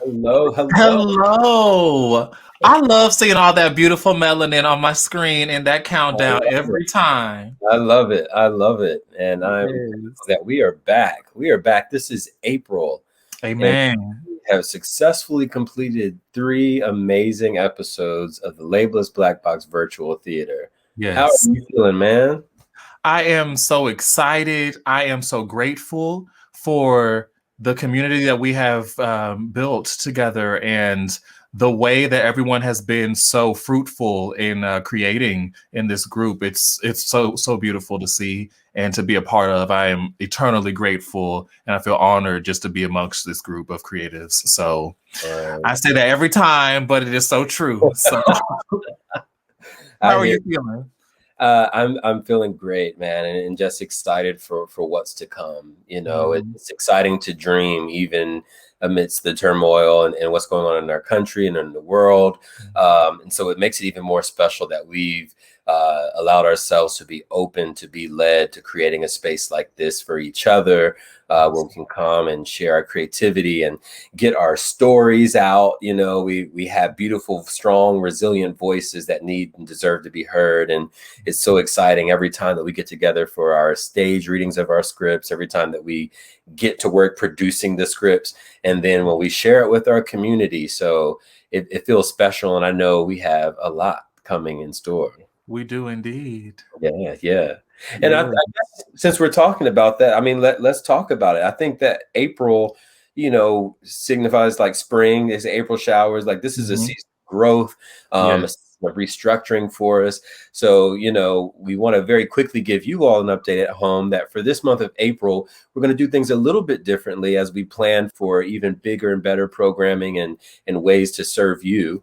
Hello, hello. Hello. I love seeing all that beautiful melanin on my screen and that I countdown love it. every time. I love it. I love it. And I'm thankful Yes. that we are back. We are back. This is April, and Amen. we have successfully completed 3 amazing episodes of the Labelless Black Box Virtual Theater. How are Yes. you feeling, man? I am so excited. I am so grateful for the community that we have built together and the way that everyone has been so fruitful in creating in this group. It's so beautiful to see and to be a part of. I am eternally grateful and I feel honored just to be amongst this group of creatives. So I Um, say that every time, but it is so true. So I how are hear. you feeling? I'm feeling great, man, and just excited for what's to come. Mhm. It's exciting to dream, even amidst the turmoil and what's going on in our country and in the world. And so it makes it even more special that we've allowed ourselves to be open, to be led to creating a space like this for each other, where we can come and share our creativity and get our stories out. We have beautiful, strong, resilient voices that need and deserve to be heard, and it's so exciting every time that we get together for our stage readings of our scripts, every time that we get to work producing the scripts, and then when we share it with our community. So it feels special, and I know we have a lot coming in store. We do indeed. Yeah, yeah. And I Yeah. guess since we're talking about that, I mean, let's talk about it. I think that April, signifies like spring. Is April showers. Like this is a Mhm. season of growth, a Yes. season of restructuring for us. So, we want to very quickly give you all an update at home that for this month of April, we're going to do things a little bit differently as we plan for even bigger and better programming and ways to serve you.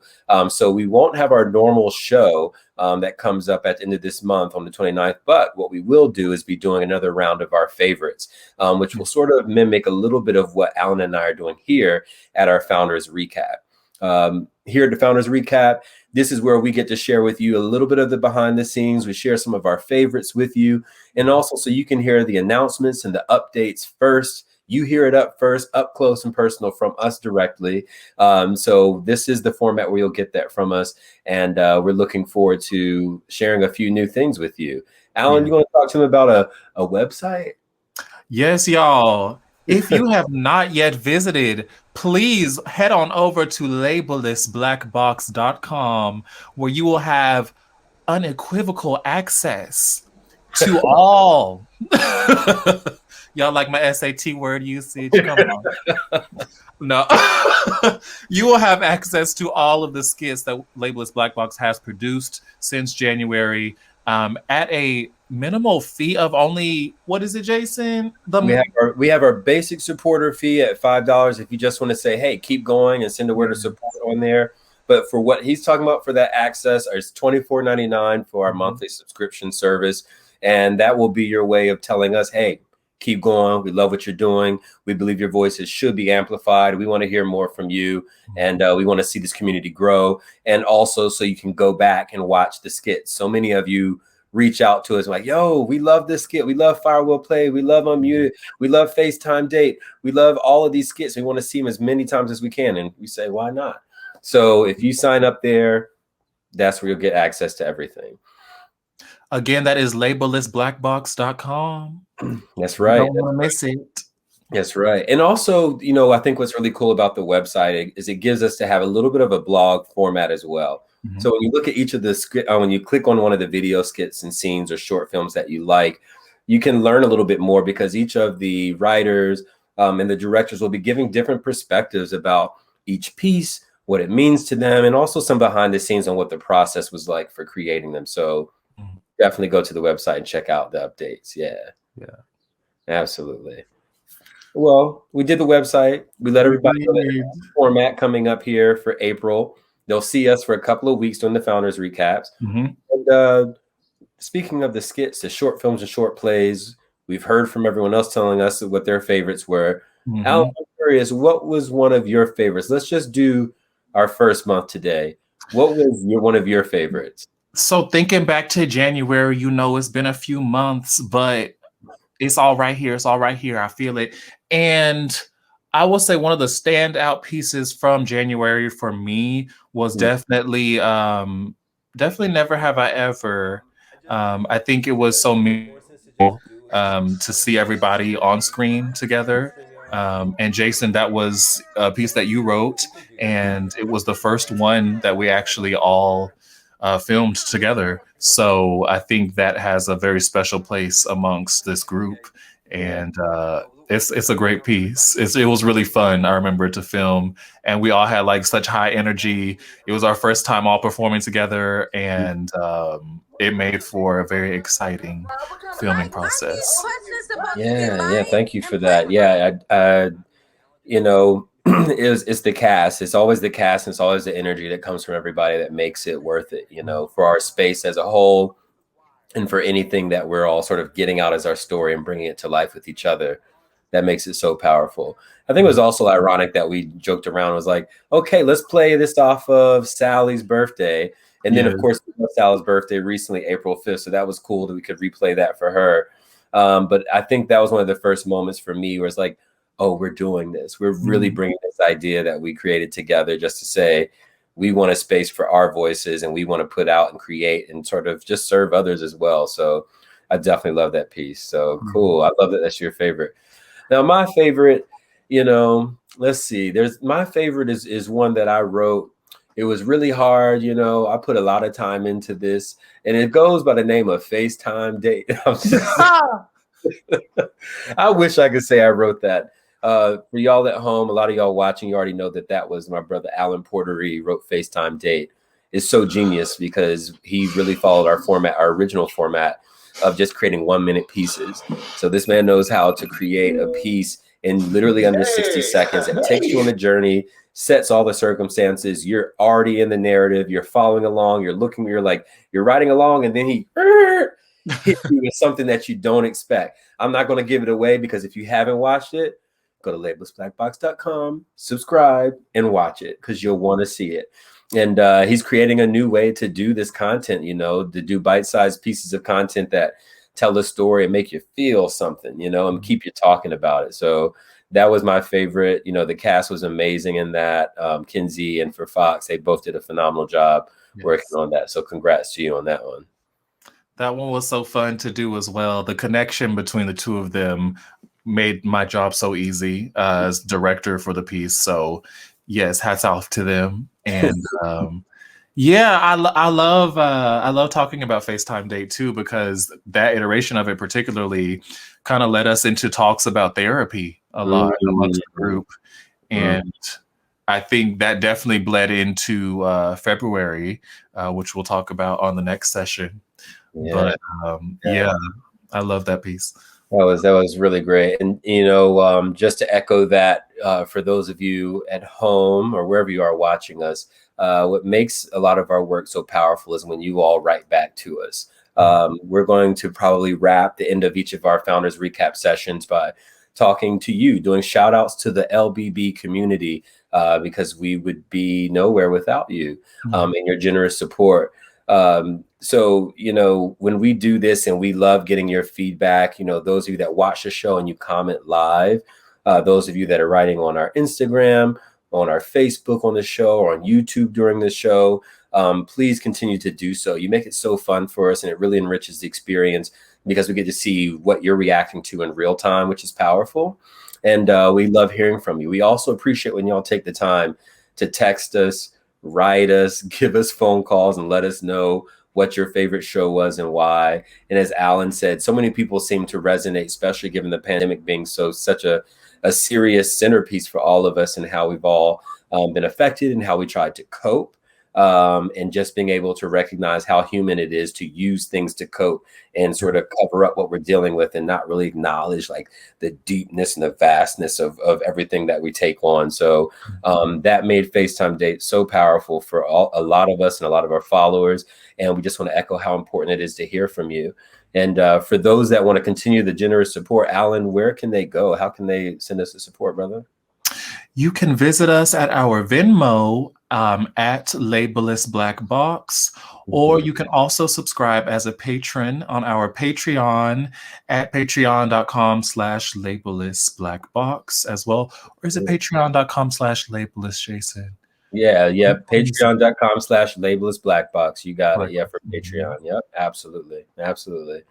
So we won't have our normal show that comes up at the end of this month on the 29th. But what we will do is be doing another round of our favorites, which will sort of mimic a little bit of what Alan and I are doing here at our Founders Recap. Here at the Founders Recap, this is where we get to share with you a little bit of the behind the scenes. We share some of our favorites with you, and also so you can hear the announcements and the updates first. You hear it up first, up close and personal from us directly. So this is the format where you'll get that from us, and we're looking forward to sharing a few new things with you. Alan, Yeah. you want to talk to him about a website? Yes, y'all. If you have not yet visited, please head on over to labellessblackbox.com where you will have unequivocal access to all. Y'all like my SAT word usage? Come on. No. You will have access to all of the skits that Labelless Black Box has produced since January at a minimal fee of only, what is it, Jason? We have our basic supporter fee at $5 if you just want to say, hey, keep going and send a word of Yeah. support on there. But for what he's talking about for that access, it's $24.99 for our Mhm. monthly subscription service. And that will be your way of telling us, hey, keep going. We love what you're doing. We believe your voices should be amplified. We want to hear more from you. And we want to see this community grow. And also so you can go back and watch the skits. So many of you reach out to us like, yo, we love this skit. We love Firewall Play. We love Unmuted. We love FaceTime Date. We love all of these skits. We want to see them as many times as we can. And we say, why not? So if you sign up there, that's where you'll get access to everything. Again, that is labellessblackbox.com. That's You right. don't want to miss it. That's right. And also, I think what's really cool about the website is it gives us to have a little bit of a blog format as well. Mhm. So when you look at each of the script, when you click on one of the video skits and scenes or short films that you like, you can learn a little bit more because each of the writers and the directors will be giving different perspectives about each piece, what it means to them, and also some behind the scenes on what the process was like for creating them. So Mhm. definitely go to the website and check out the updates. Yeah, Yeah. absolutely. Well, we did the website. We let We everybody know that did. format coming up here for April. They'll see us for a couple of weeks doing the founders recaps. Mhm. And speaking of the skits, the short films and short plays, we've heard from everyone else telling us what their favorites were. Alan, Mhm. I'm curious, what was one of your favorites? Let's just do our first month today. What was one of your favorites? So thinking back to January, it's been a few months, but it's all right here. It's all right here. I feel it. And I will say one of the standout pieces from January for me was Mm. definitely Never Have I Ever. I think it was so meaningful to see everybody on screen together. And Jason, that was a piece that you wrote, and it was the first one that we actually all filmed together. So I think that has a very special place amongst this group, Yeah. and it's a great piece. It was really fun. I remember to film, and we all had like such high energy. It was our first time all performing together, and it made for a very exciting filming process. Yeah, yeah. Thank you for that. Yeah, you know, it's the cast. It's always the cast, and it's always the energy that comes from everybody that makes it worth it. You know, for our space as a whole, and for anything that we're all sort of getting out as our story and bringing it to life with each other. That makes it so powerful. I think it was also ironic that we joked around. It was like, okay, let's play this off of Sally's birthday. And then, Yeah. of course, it was Sally's birthday recently, April 5th. So that was cool that we could replay that for her. But I think that was one of the first moments for me where it's like, oh, we're doing this. We're really Mhm. bringing this idea that we created together just to say, we want a space for our voices and we want to put out and create and sort of just serve others as well. So I definitely love that piece. So cool. I love that that's your favorite. Now, my favorite, let's see. There's my favorite is one that I wrote. It was really hard, I put a lot of time into this, and it goes by the name of FaceTime Date. I wish I could say I wrote that. For y'all at home, a lot of y'all watching, you already know that that was my brother Alan Porterie wrote FaceTime Date. It's so genius because he really followed our format, our original format of just creating 1 minute pieces. So this man knows how to create a piece in literally under 60 seconds. It takes you on a journey, sets all the circumstances. You're already in the narrative. You're following along. You're writing along, and then he hit you with something that you don't expect. I'm not going to give it away because if you haven't watched it, go to labellessblackbox.com, subscribe, and watch it because you'll want to see it. And he's creating a new way to do this content, to do bite-sized pieces of content that tell a story and make you feel something, and keep you talking about it. So that was my favorite. The cast was amazing in that. Kinsey and for Fox, they both did a phenomenal job working on that. So congrats to you on that one. That one was so fun to do as well. The connection between the two of them made my job so easy as director for the piece. So yes, hats off to them. And yeah, I love talking about FaceTime Date too, because that iteration of it particularly kind of led us into talks about therapy a lot amongst the group. And I think that definitely bled into February, which we'll talk about on the next session. Yeah. But yeah, I love that piece. That was really great. And, just to echo that, for those of you at home or wherever you are watching us, what makes a lot of our work so powerful is when you all write back to us. We're going to probably wrap the end of each of our founders recap sessions by talking to you, doing shout outs to the LBB community, because we would be nowhere without you and your generous support. So, when we do this, and we love getting your feedback, those of you that watch the show and you comment live, those of you that are writing on our Instagram, on our Facebook on the show, or on YouTube during the show, please continue to do so. You make it so fun for us, and it really enriches the experience because we get to see what you're reacting to in real time, which is powerful. And we love hearing from you. We also appreciate when y'all take the time to text us, write us, give us phone calls, and let us know what your favorite show was and why. And as Alan said, so many people seem to resonate, especially given the pandemic being such a serious centerpiece for all of us, and how we've all been affected and how we tried to cope. And just being able to recognize how human it is to use things to cope and sort of cover up what we're dealing with, and not really acknowledge like the deepness and the vastness of everything that we take on. So that made FaceTime Date so powerful for a lot of us and a lot of our followers. And we just want to echo how important it is to hear from you. And for those that want to continue the generous support, Alan, where can they go? How can they send us the support, brother? You can visit us at our Venmo at Labelless Black Box, or Mhm. you can also subscribe as a patron on our Patreon at patreon.com/Labelless Black Box as well. Or is it patreon.com/Labelless, Jason? Yeah, yeah. Which one is it? Patreon.com/labelless black box. You got it. Black Yeah, Box. for Mhm. Patreon. Yep, absolutely. Absolutely.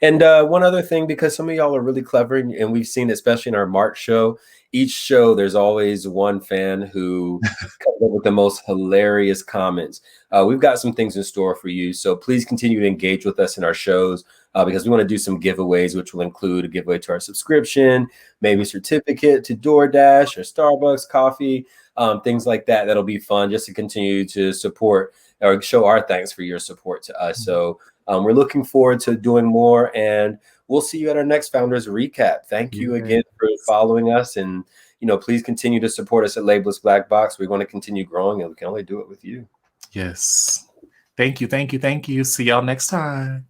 And one other thing, because some of y'all are really clever, and we've seen, especially in our March show, each show there's always one fan who comes up with the most hilarious comments. We've got some things in store for you, so please continue to engage with us in our shows because we want to do some giveaways, which will include a giveaway to our subscription, maybe a certificate to DoorDash or Starbucks coffee, things like that. That'll be fun just to continue to support or show our thanks for your support to us. So we're looking forward to doing more, and we'll see you at our next Founders Recap. Thank you Yeah. again for following us, and please continue to support us at Labelless Black Box. We want to continue growing, and we can only do it with you. Yes. Thank you. Thank you. Thank you. See y'all next time.